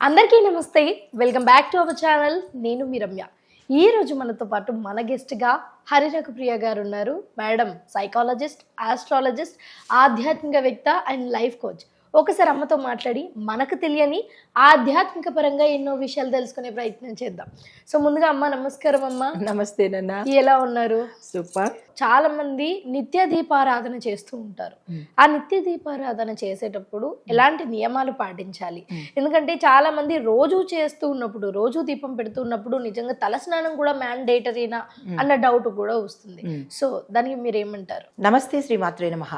అందరికీ నమస్తే. Welcome back to our channel. నేను మీ రమ్య. ఈ రోజు మనతో పాటు మన గెస్ట్గా హరిరఘుప్రియ గారు ఉన్నారు. మేడం సైకాలజిస్ట్, ఆస్ట్రాలజిస్ట్, ఆధ్యాత్మికవేత్త అండ్ లైఫ్ కోచ్. ఒకసారి అమ్మతో మాట్లాడి మనకు తెలియని ఆధ్యాత్మిక పరంగా ఎన్నో విషయాలు తెలుసుకునే ప్రయత్నం చేద్దాం. సో ముందుగా అమ్మ నమస్కారం. అమ్మ నమస్తే నాన్న. ఎలా ఉన్నారు? సూపర్. చాలా మంది నిత్య దీపారాధన చేస్తూ ఉంటారు. ఆ నిత్య దీపారాధన చేసేటప్పుడు ఎలాంటి నియమాలు పాటించాలి? ఎందుకంటే చాలా మంది రోజు చేస్తూ ఉన్నప్పుడు, రోజు దీపం పెడుతున్నప్పుడు నిజంగా తలస్నానం కూడా మ్యాండేటరీనా అన్న డౌట్ కూడా వస్తుంది. సో దానికి మీరు ఏమంటారు? నమస్తే, శ్రీమాత్రే నమః.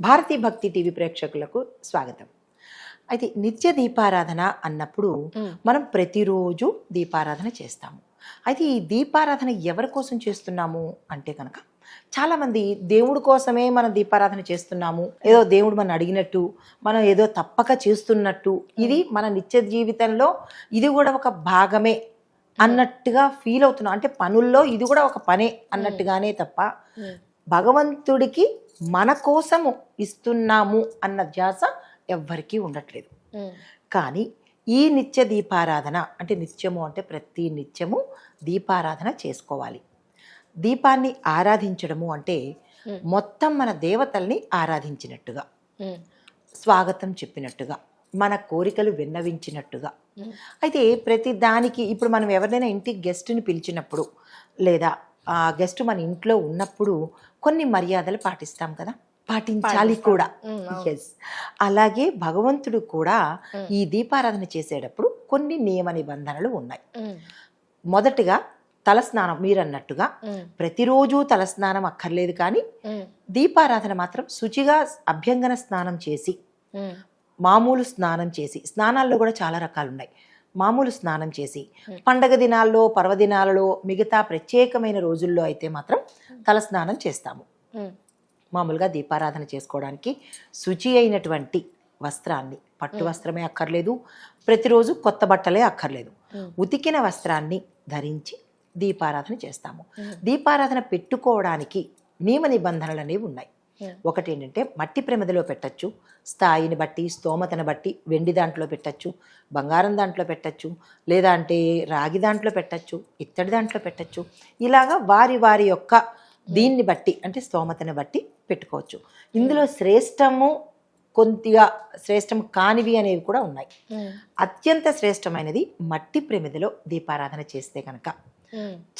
భారతీ భక్తి టీవీ ప్రేక్షకులకు స్వాగతం. అయితే నిత్య దీపారాధన అన్నప్పుడు మనం ప్రతిరోజు దీపారాధన చేస్తాము. అయితే ఈ దీపారాధన ఎవరి కోసం చేస్తున్నాము అంటే కనుక చాలామంది దేవుడి కోసమే మనం దీపారాధన చేస్తున్నాము, ఏదో దేవుడు మనం అడిగినట్టు, మనం ఏదో తప్పక చేస్తున్నట్టు, ఇది మన నిత్య జీవితంలో ఇది కూడా ఒక భాగమే అన్నట్టుగా ఫీల్ అవుతున్నాం. అంటే పనుల్లో ఇది కూడా ఒక పనే అన్నట్టుగానే తప్ప భగవంతుడికి మన కోసము ఇస్తున్నాము అన్న ధ్యాస ఎవ్వరికీ ఉండట్లేదు. కానీ ఈ నిత్య దీపారాధన అంటే నిత్యము అంటే ప్రతి నిత్యము దీపారాధన చేసుకోవాలి. దీపాన్ని ఆరాధించడము అంటే మొత్తం మన దేవతల్ని ఆరాధించినట్టుగా, స్వాగతం చెప్పినట్టుగా, మన కోరికలు విన్నవించినట్టుగా. అయితే ప్రతి దానికి ఇప్పుడు మనం ఎవరినైనా ఇంటికి గెస్ట్ని పిలిచినప్పుడు లేదా ఆ గెస్ట్ మన ఇంట్లో ఉన్నప్పుడు కొన్ని మర్యాదలు పాటిస్తాం కదా, పాటించాలి కూడా. ఎస్, అలాగే భగవంతుడు కూడా ఈ దీపారాధన చేసేటప్పుడు కొన్ని నియమ నిబంధనలు ఉన్నాయి. మొదటిగా తలస్నానం. మీరు అన్నట్టుగా ప్రతిరోజు తలస్నానం అక్కర్లేదు, కానీ దీపారాధన మాత్రం శుచిగా అభ్యంగన స్నానం చేసి, మామూలు స్నానం చేసి, స్నానాల్లో కూడా చాలా రకాలు ఉన్నాయి. మామూలు స్నానం చేసి పండగ దినాల్లో, పర్వదినాలలో, మిగతా ప్రత్యేకమైన రోజుల్లో అయితే మాత్రం తలస్నానం చేస్తాము. మామూలుగా దీపారాధన చేసుకోవడానికి శుచి అయినటువంటి వస్త్రాన్ని, పట్టు వస్త్రమే అక్కర్లేదు, ప్రతిరోజు కొత్త బట్టలే అక్కర్లేదు, ఉతికిన వస్త్రాన్ని ధరించి దీపారాధన చేస్తాము. దీపారాధన పెట్టుకోవడానికి నియమ నిబంధనలు అనేవి ఉన్నాయి. ఒకటి ఏంటంటే మట్టి ప్రమిదలో పెట్టచ్చు, స్థాయిని బట్టి, స్తోమతను బట్టి వెండి దాంట్లో పెట్టచ్చు, బంగారం దాంట్లో పెట్టచ్చు, లేదా అంటే రాగి దాంట్లో పెట్టచ్చు, ఇత్తడి దాంట్లో పెట్టచ్చు. ఇలాగా వారి వారి యొక్క దీన్ని బట్టి అంటే స్తోమతను బట్టి పెట్టుకోవచ్చు. ఇందులో శ్రేష్టము, కొద్దిగా శ్రేష్టం కానివి అనేవి కూడా ఉన్నాయి. అత్యంత శ్రేష్టమైనది మట్టి ప్రమిదలో దీపారాధన చేస్తే కనుక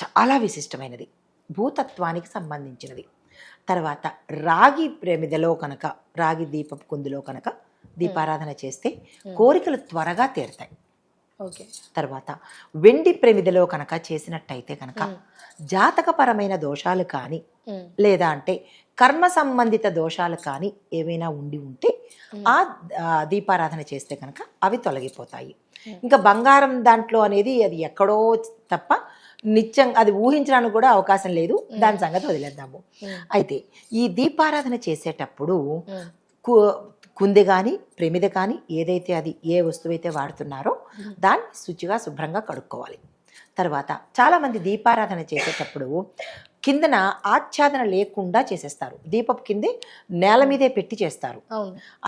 చాలా విశిష్టమైనది, భూతత్వానికి సంబంధించినది. తర్వాత రాగి ప్రమిదలో కనుక, రాగి దీపపు కుందులో కనుక దీపారాధన చేస్తే కోరికలు త్వరగా తీరుతాయి. ఓకే. తర్వాత వెండి ప్రమిదలో కనుక చేసినట్టయితే కనుక జాతకపరమైన దోషాలు కానీ, లేదా అంటే కర్మ సంబంధిత దోషాలు కానీ ఏవైనా ఉంటే ఆ దీపారాధన చేస్తే కనుక అవి తొలగిపోతాయి. ఇంకా బంగారం దాంట్లో అనేది అది ఎక్కడో తప్ప నిత్యం అది ఊహించడానికి కూడా అవకాశం లేదు, దాని సంగతి వదిలేద్దాము. అయితే ఈ దీపారాధన చేసేటప్పుడు కుందె కానీ, ప్రమిద కానీ, ఏదైతే అది ఏ వస్తువు అయితే వాడుతున్నారో దాన్ని శుచిగా శుభ్రంగా కడుక్కోవాలి. తర్వాత చాలామంది దీపారాధన చేసేటప్పుడు కిందన ఆచ్ఛాదన లేకుండా చేసేస్తారు. దీపపు కిందే నేల మీదే పెట్టి చేస్తారు.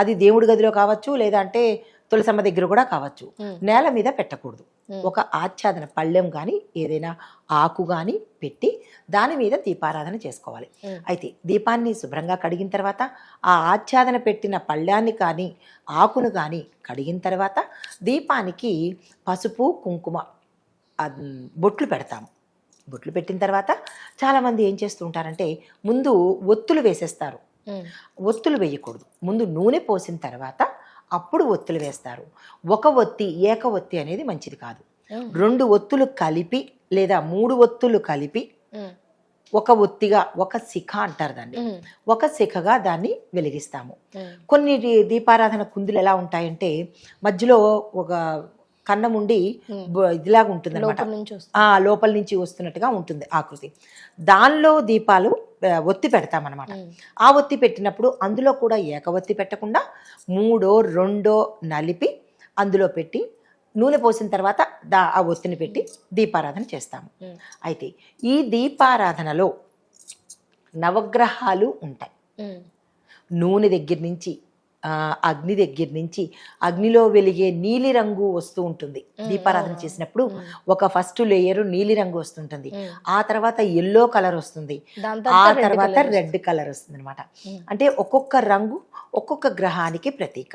అది దేవుడి గదిలో కావచ్చు, లేదా అంటే తులసమ్మ దగ్గర కూడా కావచ్చు. నేల మీద పెట్టకూడదు. ఒక ఆచ్ఛాదన పళ్ళెం కానీ, ఏదైనా ఆకు కానీ పెట్టి దాని మీద దీపారాధన చేసుకోవాలి. అయితే దీపాన్ని శుభ్రంగా కడిగిన తర్వాత ఆ ఆచ్ఛాదన పెట్టిన పళ్ళాన్ని కానీ, ఆకును కానీ కడిగిన తర్వాత దీపానికి పసుపు, కుంకుమ బొట్లు పెడతాము. బొట్లు పెట్టిన తర్వాత చాలామంది ఏం చేస్తూ ఉంటారంటే ముందు ఒత్తులు వేసేస్తారు. ఒత్తులు వేయకూడదు, ముందు నూనె పోసిన తర్వాత అప్పుడు ఒత్తులు వేస్తారు. ఒక ఒత్తి, ఏక ఒత్తి అనేది మంచిది కాదు. 2 ఒత్తులు కలిపి లేదా 3 ఒత్తులు కలిపి ఒక ఒత్తిగా, ఒక శిఖ అంటారు దాన్ని, ఒక శిఖగా దాన్ని వెలిగిస్తాము. కొన్ని దీపారాధన కుందులు ఎలా ఉంటాయంటే మధ్యలో ఒక కన్నం ఉండి ఇదిలాగా ఉంటుంది అనమాట, లోపల నుంచి వస్తున్నట్టుగా ఉంటుంది ఆకృతి. దానిలో దీపాలు ఒత్తి పెడతామన్నమాట. ఆ ఒత్తి పెట్టినప్పుడు అందులో కూడా ఏకవత్తి పెట్టకుండా 3, 2 నలిపి అందులో పెట్టి నూనె పోసిన తర్వాత ఆ ఒత్తిని పెట్టి దీపారాధన చేస్తాము. అయితే ఈ దీపారాధనలో నవగ్రహాలు ఉంటాయి. నూనె దగ్గర నుంచి అగ్ని దగ్గర నుంచి అగ్నిలో వెలిగే నీలి రంగు వస్తూ ఉంటుంది. దీపారాధన చేసినప్పుడు ఒక ఫస్ట్ లేయర్ నీలి రంగు వస్తుంటుంది, ఆ తర్వాత ఎల్లో కలర్ వస్తుంది, ఆ తర్వాత రెడ్ కలర్ వస్తుంది అనమాట. అంటే ఒక్కొక్క రంగు ఒక్కొక్క గ్రహానికి ప్రతీక.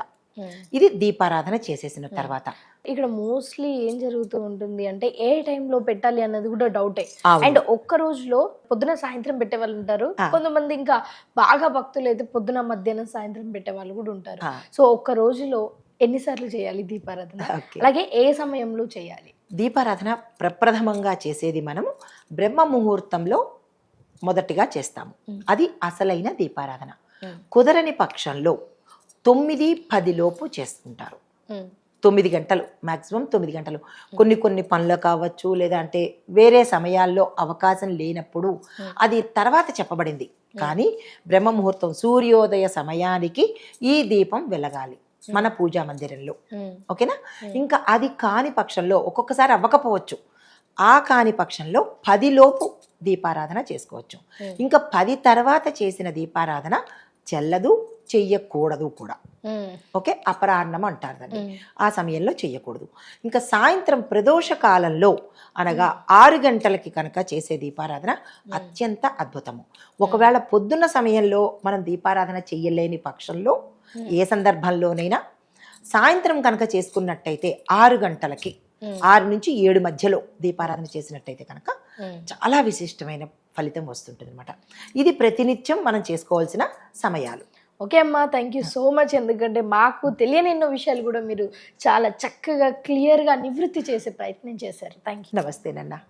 ఇది దీపారాధన చేసేసిన తర్వాత ఇక్కడ మోస్ట్లీ ఏం జరుగుతూ ఉంటుంది అంటే ఏ టైంలో పెట్టాలి అన్నది కూడా డౌటే. అండ్ ఒక్క రోజులో పొద్దున సాయంత్రం పెట్టే వాళ్ళు ఉంటారు, కొంతమంది ఇంకా బాగా భక్తులు అయితే పొద్దున మధ్యాహ్నం సాయంత్రం పెట్టే వాళ్ళు కూడా ఉంటారు. సో ఒక్క రోజులో ఎన్నిసార్లు చేయాలి దీపారాధన, అలాగే ఏ సమయంలో చేయాలి? దీపారాధన ప్రప్రథమంగా చేసేది మనము బ్రహ్మ ముహూర్తంలో మొదటిగా చేస్తాము. అది అసలైన దీపారాధన. కుదరని పక్షంలో 9-10 లోపు చేసుకుంటారు. 9 గంటలు, మ్యాక్సిమం 9 గంటలు. కొన్ని పనులు కావచ్చు, లేదా అంటే వేరే సమయాల్లో అవకాశం లేనప్పుడు అది తర్వాత చెప్పబడింది. కానీ బ్రహ్మ ముహూర్తం సూర్యోదయ సమయానికి ఈ దీపం వెలగాలి మన పూజా మందిరంలో. ఓకేనా? ఇంకా అది కాని పక్షంలో ఒక్కొక్కసారి అవ్వకపోవచ్చు. ఆ కాని పక్షంలో 10 లోపు దీపారాధన చేసుకోవచ్చు. ఇంకా 10 తర్వాత చేసిన దీపారాధన చెల్లదు, చెయ్యకూడదు కూడా. ఓకే, అపరాహ్నం అంటారు దాన్ని. ఆ సమయంలో చెయ్యకూడదు. ఇంకా సాయంత్రం ప్రదోష కాలంలో అనగా 6 గంటలకి కనుక చేసే దీపారాధన అత్యంత అద్భుతము. ఒకవేళ పొద్దున్న సమయంలో మనం దీపారాధన చెయ్యలేని పక్షంలో ఏ సందర్భంలోనైనా సాయంత్రం కనుక చేసుకున్నట్టయితే 6 గంటలకి 6 నుంచి 7 మధ్యలో దీపారాధన చేసినట్టయితే కనుక చాలా విశిష్టమైన ఫలితం వస్తుంటుంది అనమాట. ఇది ప్రతినిత్యం మనం చేసుకోవాల్సిన సమయాలు. ఓకే అమ్మా, థ్యాంక్ యూ సో మచ్. ఎందుకంటే మాకు తెలియని ఎన్నో విషయాలు కూడా మీరు చాలా చక్కగా క్లియర్గా నివృత్తి చేసే ప్రయత్నం చేశారు. Thank you. నమస్తేనన్నా.